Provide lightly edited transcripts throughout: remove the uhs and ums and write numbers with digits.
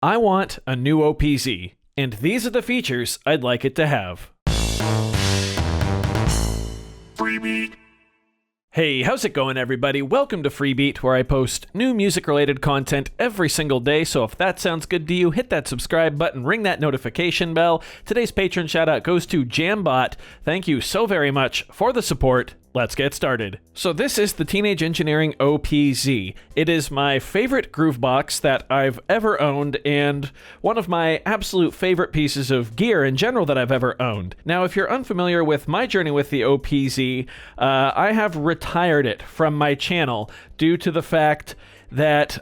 I want a new OPZ, and these are the features I'd like it to have. Freebie. Hey, how's it going, everybody? Welcome to Freebeat, where I post new music-related content every single day, so if that sounds good to you, hit that subscribe button, ring that notification bell. Today's patron shout-out goes to Jambot. Thank you so very much for the support. Let's get started. So this is the Teenage Engineering OPZ. It is my favorite groovebox that I've ever owned, and one of my absolute favorite pieces of gear in general that I've ever owned. Now, if you're unfamiliar with my journey with the OPZ, I have retired it from my channel due to the fact that,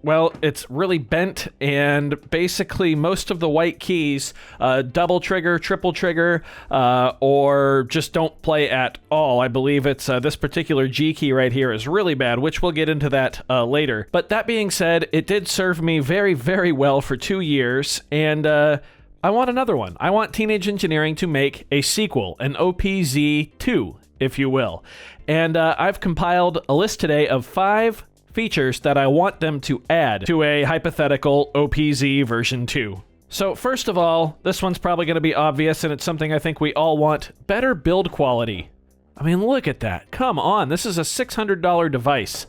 well, it's really bent, and basically most of the white keys, double trigger, triple trigger, or just don't play at all. I believe it's this particular G key right here is really bad, which we'll get into that later. But that being said, it did serve me very, very well for 2 years, and I want another one. I want Teenage Engineering to make a sequel, an OPZ2, if you will. And I've compiled a list today of 5 features that I want them to add to a hypothetical OPZ version 2. So first of all, this one's probably going to be obvious, and it's something I think we all want: better build quality. I mean, look at that. Come on, this is a $600 device,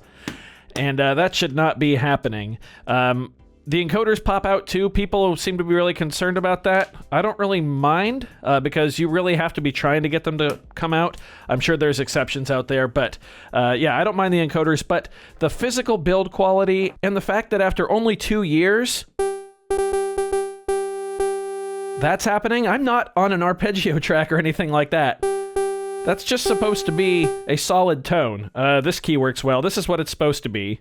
and that should not be happening. The encoders pop out too. People seem to be really concerned about that. I don't really mind because you really have to be trying to get them to come out. I'm sure there's exceptions out there, but yeah, I don't mind the encoders. But the physical build quality and the fact that after only 2 years, that's happening. I'm not on an arpeggio track or anything like that. That's just supposed to be a solid tone. This key works well. This is what it's supposed to be.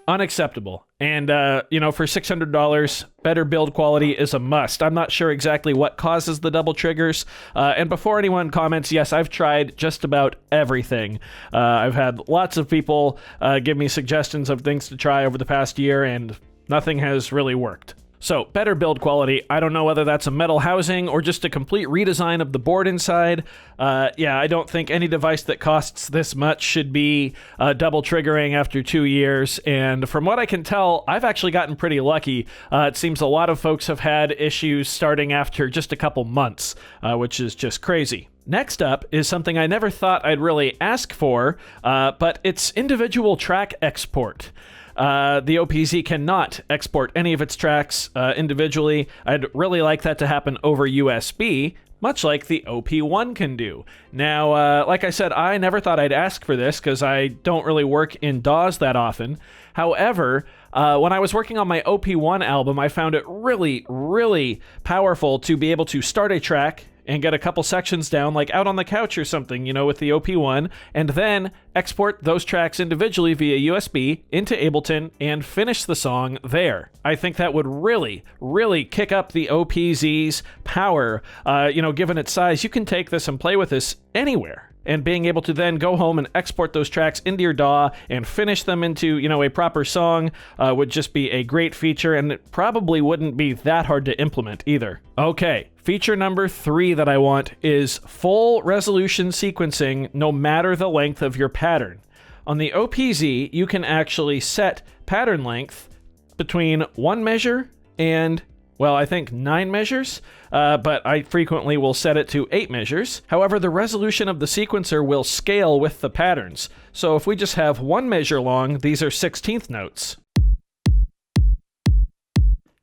Unacceptable. And, you know, for $600, better build quality is a must. I'm not sure exactly what causes the double triggers. And before anyone comments, yes, I've tried just about everything. I've had lots of people give me suggestions of things to try over the past year, and nothing has really worked. So, better build quality. I don't know whether that's a metal housing or just a complete redesign of the board inside. Yeah, I don't think any device that costs this much should be double triggering after 2 years. And from what I can tell, I've actually gotten pretty lucky. It seems a lot of folks have had issues starting after just a couple months, which is just crazy. Next up is something I never thought I'd really ask for, but it's individual track export. The OPZ cannot export any of its tracks individually. I'd really like that to happen over USB, much like the OP1 can do. Now, like I said, I never thought I'd ask for this because I don't really work in DAWs that often. However, when I was working on my OP1 album, I found it really, really powerful to be able to start a track and get a couple sections down, like out on the couch or something, you know, with the OP1, and then export those tracks individually via USB into Ableton and finish the song there. I think that would really, really kick up the OPZ's power. You know, given its size, you can take this and play with this anywhere. And being able to then go home and export those tracks into your DAW and finish them into, you know, a proper song would just be a great feature, and it probably wouldn't be that hard to implement either. Okay, feature number 3 that I want is full resolution sequencing no matter the length of your pattern. On the OPZ, you can actually set pattern length between 1 measure and, well, I think 9 measures, but I frequently will set it to 8 measures. However, the resolution of the sequencer will scale with the patterns. So if we just have 1 measure long, these are 16th notes.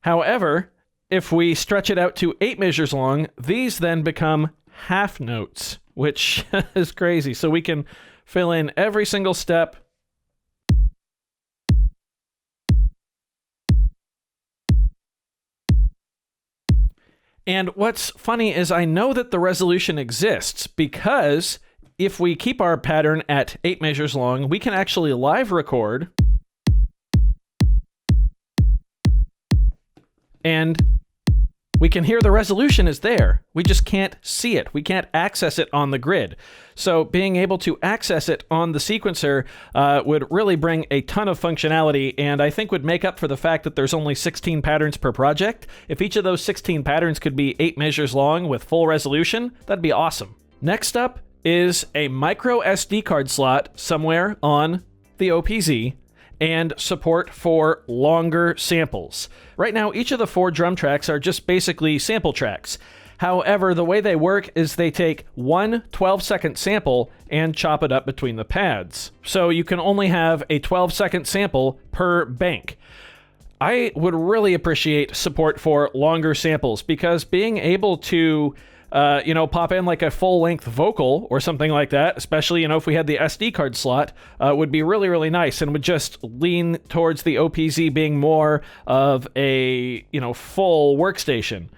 However, if we stretch it out to 8 measures long, these then become half notes, which is crazy. So we can fill in every single step. And what's funny is I know that the resolution exists because if we keep our pattern at 8 measures long, we can actually live record and we can hear the resolution is there. We just can't see it. We can't access it on the grid. So being able to access it on the sequencer would really bring a ton of functionality, and I think would make up for the fact that there's only 16 patterns per project. If each of those 16 patterns could be 8 measures long with full resolution, that'd be awesome. Next up is a micro SD card slot somewhere on the OPZ and support for longer samples. Right now, each of the 4 drum tracks are just basically sample tracks. However, the way they work is they take one 12-second sample and chop it up between the pads. So you can only have a 12-second sample per bank. I would really appreciate support for longer samples, because being able to pop in like a full-length vocal or something like that, especially, if we had the SD card slot, would be really, really nice, and would just lean towards the OPZ being more of a, full workstation.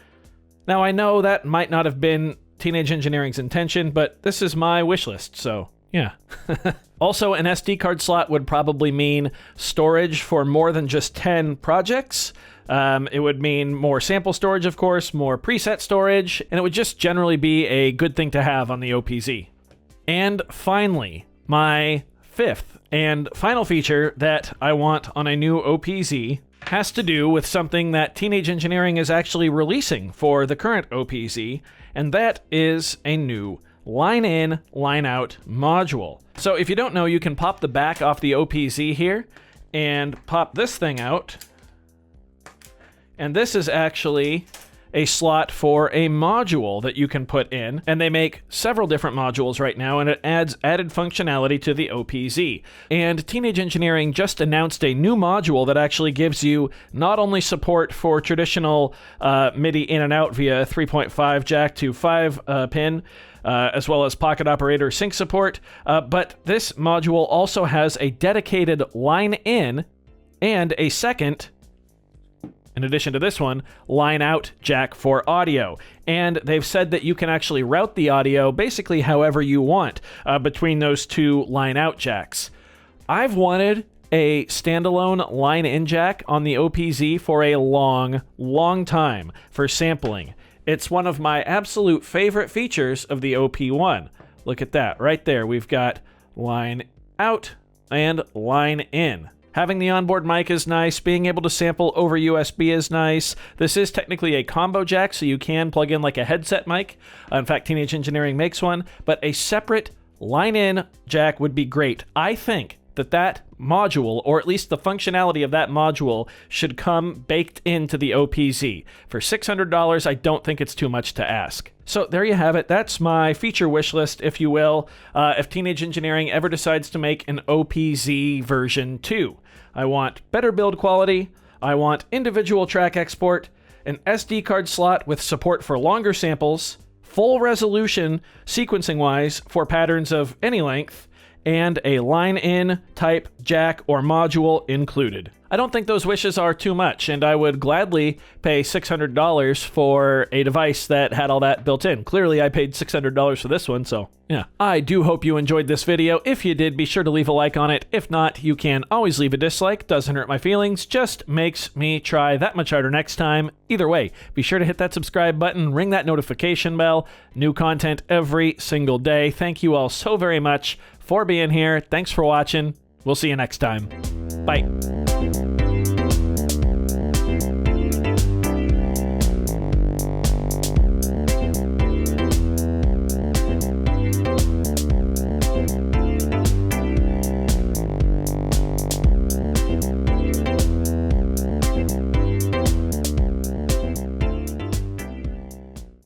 Now, I know that might not have been Teenage Engineering's intention, but this is my wish list, so yeah. Also, an SD card slot would probably mean storage for more than just 10 projects. It would mean more sample storage, of course, more preset storage, and it would just generally be a good thing to have on the OPZ. And finally, my 5th and final feature that I want on a new OPZ has to do with something that Teenage Engineering is actually releasing for the current OPZ, and that is a new line-in, line-out module. So if you don't know, you can pop the back off the OPZ here and pop this thing out. And this is actually a slot for a module that you can put in, and they make several different modules right now, and it adds added functionality to the OPZ. And Teenage Engineering just announced a new module that actually gives you not only support for traditional MIDI in and out via 3.5 jack to 5 pin, as well as pocket operator sync support, but this module also has a dedicated line in and a second, in addition to this one, line out jack for audio. And they've said that you can actually route the audio basically however you want between those 2 line out jacks. I've wanted a standalone line in jack on the OPZ for a long, long time for sampling. It's one of my absolute favorite features of the OP1. Look at that right there. We've got line out and line in. Having the onboard mic is nice. Being able to sample over USB is nice. This is technically a combo jack, so you can plug in like a headset mic. In fact, Teenage Engineering makes one, but a separate line-in jack would be great. I think that module, or at least the functionality of that module, should come baked into the OPZ. For $600, I don't think it's too much to ask. So there you have it. That's my feature wish list, if you will, if Teenage Engineering ever decides to make an OPZ version 2. I want better build quality, I want individual track export, an SD card slot with support for longer samples, full resolution sequencing-wise for patterns of any length, and a line-in type jack or module included. I don't think those wishes are too much, and I would gladly pay $600 for a device that had all that built in. Clearly, I paid $600 for this one, so yeah. I do hope you enjoyed this video. If you did, be sure to leave a like on it. If not, you can always leave a dislike. Doesn't hurt my feelings, just makes me try that much harder next time. Either way, be sure to hit that subscribe button, ring that notification bell. New content every single day. Thank you all so very much for being here. Thanks for watching. We'll see you next time. Bye.